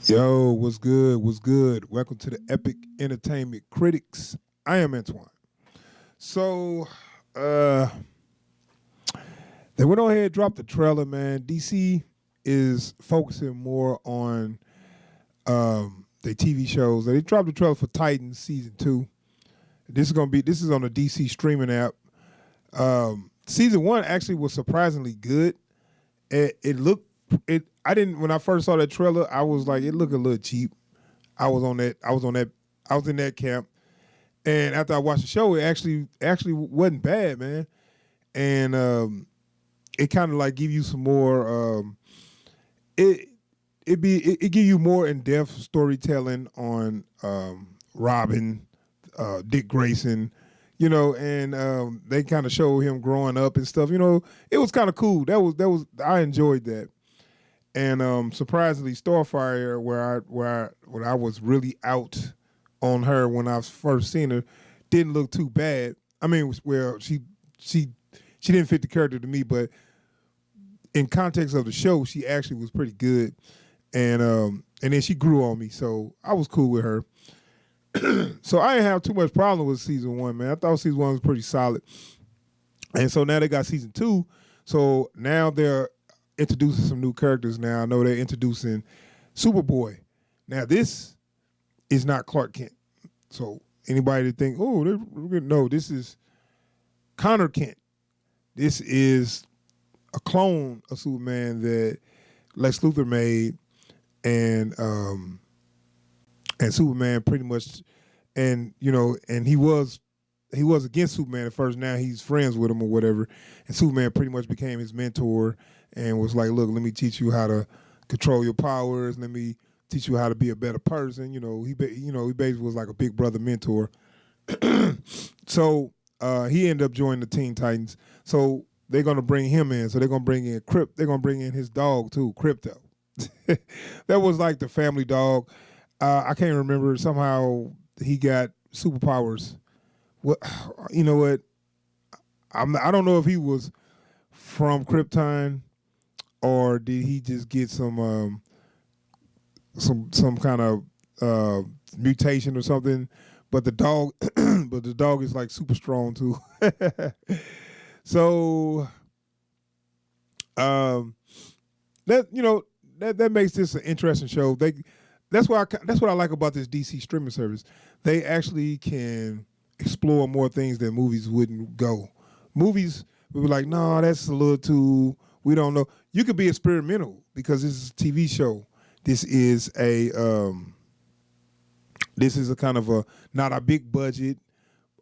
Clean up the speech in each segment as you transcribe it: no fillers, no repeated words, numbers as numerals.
Yo, what's good? What's good? Welcome to the Epic Entertainment Critics. I am Antoine. So, uh, they went on ahead and dropped the trailer, man. DC is focusing more on their TV shows. They dropped the trailer for Titans season 2. This is on the DC streaming app. Season 1 actually was surprisingly good. It looked it I didn't when I first saw that trailer, I was like, it looked a little cheap. I was in that camp. And after I watched the show, it actually wasn't bad, man. And it kind of like give you some more it give you more in-depth storytelling on Robin, Dick Grayson, and they kind of show him growing up and stuff. It was kind of cool. That was I enjoyed that. And surprisingly, Starfire, when I was really out on her when I was first seen her, didn't look too bad. I mean, well, she didn't fit the character to me, but in context of the show, she actually was pretty good. And then she grew on me, so I was cool with her. So I didn't have too much problem with season 1, man. I thought season 1 was pretty solid. And so now they got season 2. So now they're introducing some new characters now. I know they're introducing Superboy. Now this is not Clark Kent. So anybody that think, no, this is Connor Kent. This is a clone of Superman that Lex Luthor made, and Superman pretty much, and he was against Superman at first. Now he's friends with him or whatever, and Superman pretty much became his mentor and was like, look, let me teach you how to control your powers. Let me teach you how to be a better person. He basically was like a big brother mentor. So he ended up joining the Teen Titans. So they're gonna bring him in. So they're gonna bring in They're gonna bring in his dog too, Crypto. That was like the family dog. I can't remember. Somehow he got superpowers. What you know what? I don't know if he was from Krypton or did he just get some kind of mutation or something. But the dog is like super strong too. So that makes this an interesting show. That's what I like about this DC streaming service. They actually can explore more things that movies wouldn't go. Movies we were like, no, that's a little too. We don't know. You could be experimental because this is a TV show. This is a kind of a not a big budget,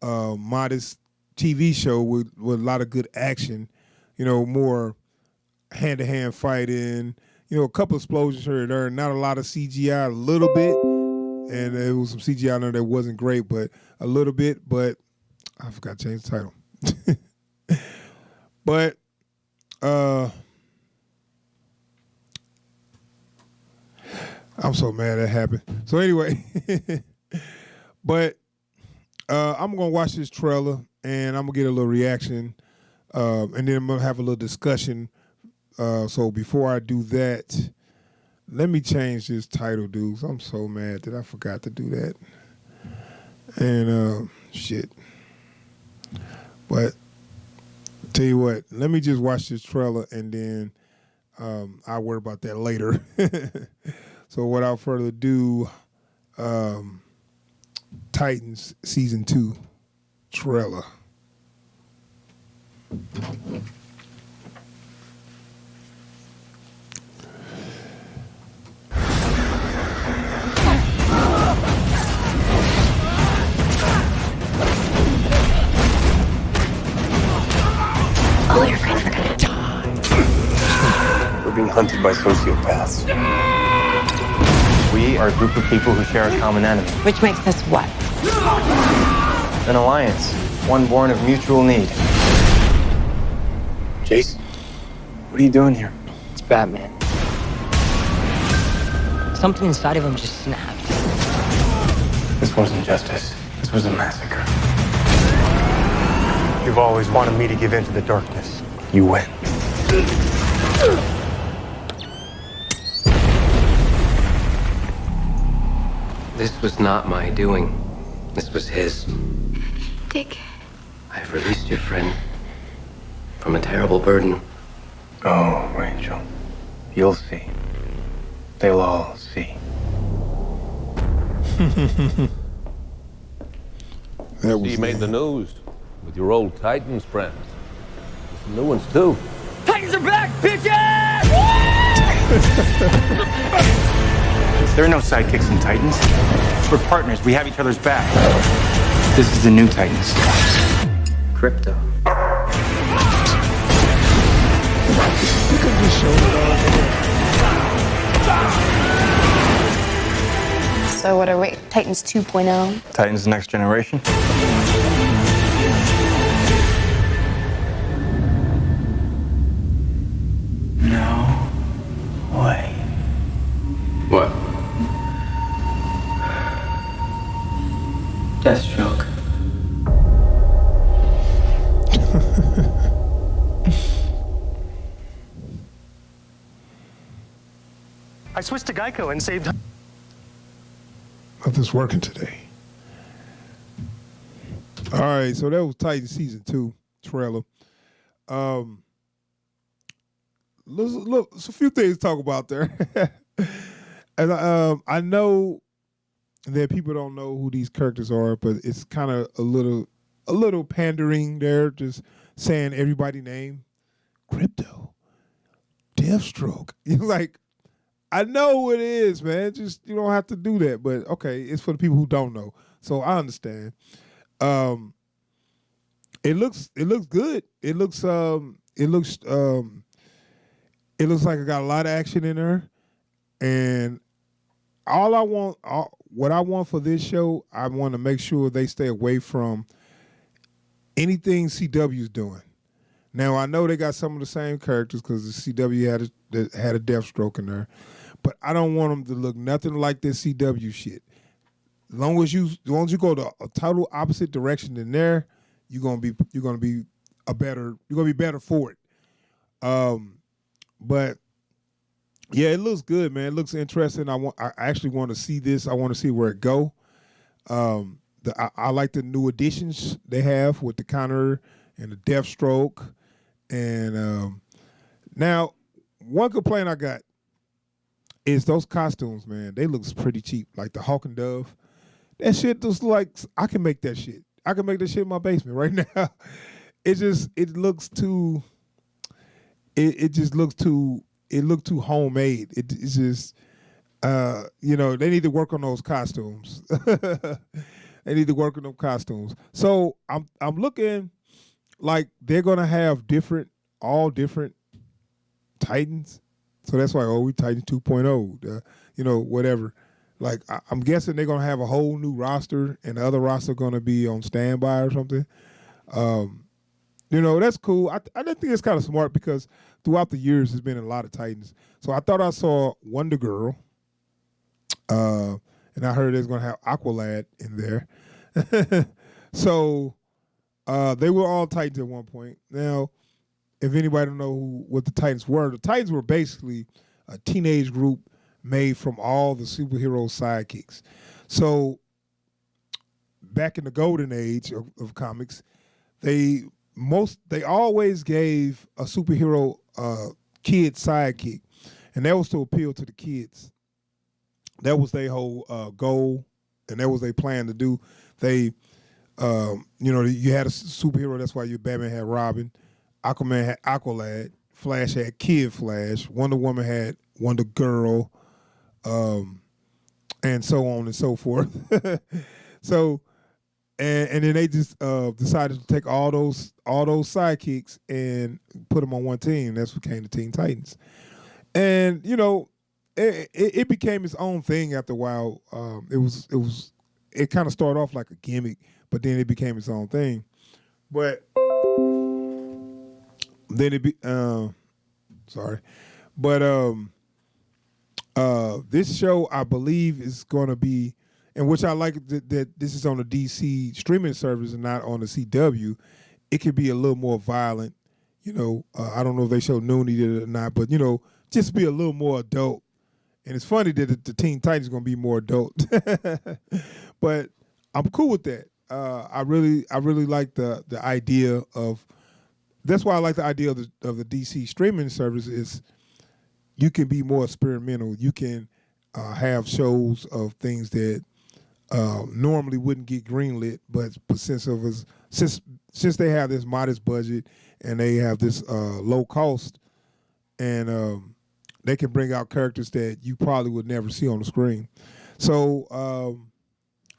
modest TV show with a lot of good action. More hand-to-hand fighting. A couple explosions here and there. Not a lot of CGI, a little bit, and there was some CGI in there that wasn't great, but a little bit. But I forgot to change the title. But I'm so mad that happened. So anyway, but I'm gonna watch this trailer and I'm gonna get a little reaction, and then I'm gonna have a little discussion. So before I do that, let me change this title, dudes. I'm so mad that I forgot to do that. And shit. But tell you what, let me just watch this trailer and then I'll worry about that later. So without further ado, Titans season 2 trailer. All your friends are gonna die. We're being hunted by sociopaths. We are a group of people who share a common enemy. Which makes us what? An alliance, one born of mutual need. Jason, what are you doing here? It's Batman. Something inside of him just snapped. This wasn't justice. This was a massacre. You've always wanted me to give in to the darkness. You win. This was not my doing. This was his. Dick. I've released your friend from a terrible burden. Oh, Rachel. You'll see. They'll all see. That was You made the news with your old Titans friends. Some new ones, too. Titans are back, bitches! There are no sidekicks in Titans. We're partners. We have each other's back. This is the new Titans. Crypto. You could just show it all. So what are we? Titans 2.0? Titans Next Generation. No way. What? Deathstroke. I switched to Geico and saved. Nothing's working today. All right, so that was Titan season 2 trailer. Look, there's a few things to talk about there. And I know that people don't know who these characters are, but it's kind of a little pandering there, just saying everybody's name. Crypto, Deathstroke. You're like, I know who it is, man. Just you don't have to do that. But okay, it's for the people who don't know. So I understand. It looks good. It looks like it got a lot of action in there. And what I want for this show, I want to make sure they stay away from anything CW's doing. Now I know they got some of the same characters because the CW had a Deathstroke in there, but I don't want them to look nothing like this CW shit. As long as you go a total opposite direction than there, you're gonna be better for it. But yeah, it looks good, man. It looks interesting. I actually want to see this. I want to see where it go. I like the new additions they have with the counter and the Deathstroke. And now, one complaint I got is those costumes, man. They look pretty cheap, like the Hawk and Dove. That shit looks like I can make that shit. I can make that shit in my basement right now. It looks too. It looked too homemade. It's just, they need to work on those costumes. They need to work on them costumes. So I'm looking like they're gonna have all different Titans. So that's why we Titan 2.0. Whatever. Like I'm guessing they're gonna have a whole new roster, and the other roster gonna be on standby or something. That's cool. I think it's kind of smart because throughout the years, there's been a lot of Titans. So I thought I saw Wonder Girl, and I heard there's going to have Aqualad in there. So they were all Titans at one point. Now, if anybody don't know what the Titans were basically a teenage group made from all the superhero sidekicks. So back in the golden age of comics, they always gave a superhero kid sidekick, and that was to appeal to the kids. That was their whole goal, and that was their plan to do. They, you had a superhero. That's why your Batman had Robin, Aquaman had Aqualad, Flash had Kid Flash, Wonder Woman had Wonder Girl, and so on and so forth. So. And then they just decided to take all those sidekicks and put them on one team. That's what became the Teen Titans. And it became its own thing after a while. It kind of started off like a gimmick, but then it became its own thing. But then this show I believe is going to be. And which I like that this is on the DC streaming service and not on the CW. It could be a little more violent. I don't know if they show nudity or not, but just be a little more adult And it's funny that the Teen Titans going to be more adult, but I'm cool with that. I really like the idea of. That's why I like the idea of the DC streaming service is you can be more experimental. You can have shows of things that normally wouldn't get greenlit, but since they have this modest budget and they have this low cost, and they can bring out characters that you probably would never see on the screen. So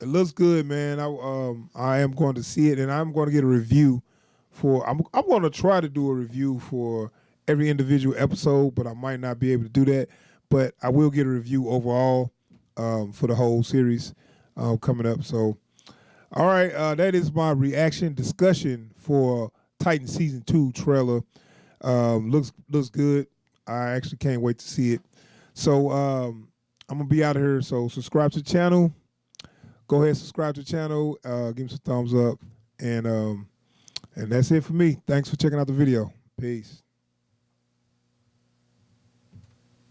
it looks good, man. I am going to see it, and I'm going to get a review for. I'm going to try to do a review for every individual episode, but I might not be able to do that. But I will get a review overall for the whole series coming up. So, all right, that is my reaction discussion for Titan Season 2 trailer. Looks good. I actually can't wait to see it. So I'm going to be out of here. So subscribe to the channel. Go ahead, subscribe to the channel. Give me some thumbs up. And that's it for me. Thanks for checking out the video. Peace.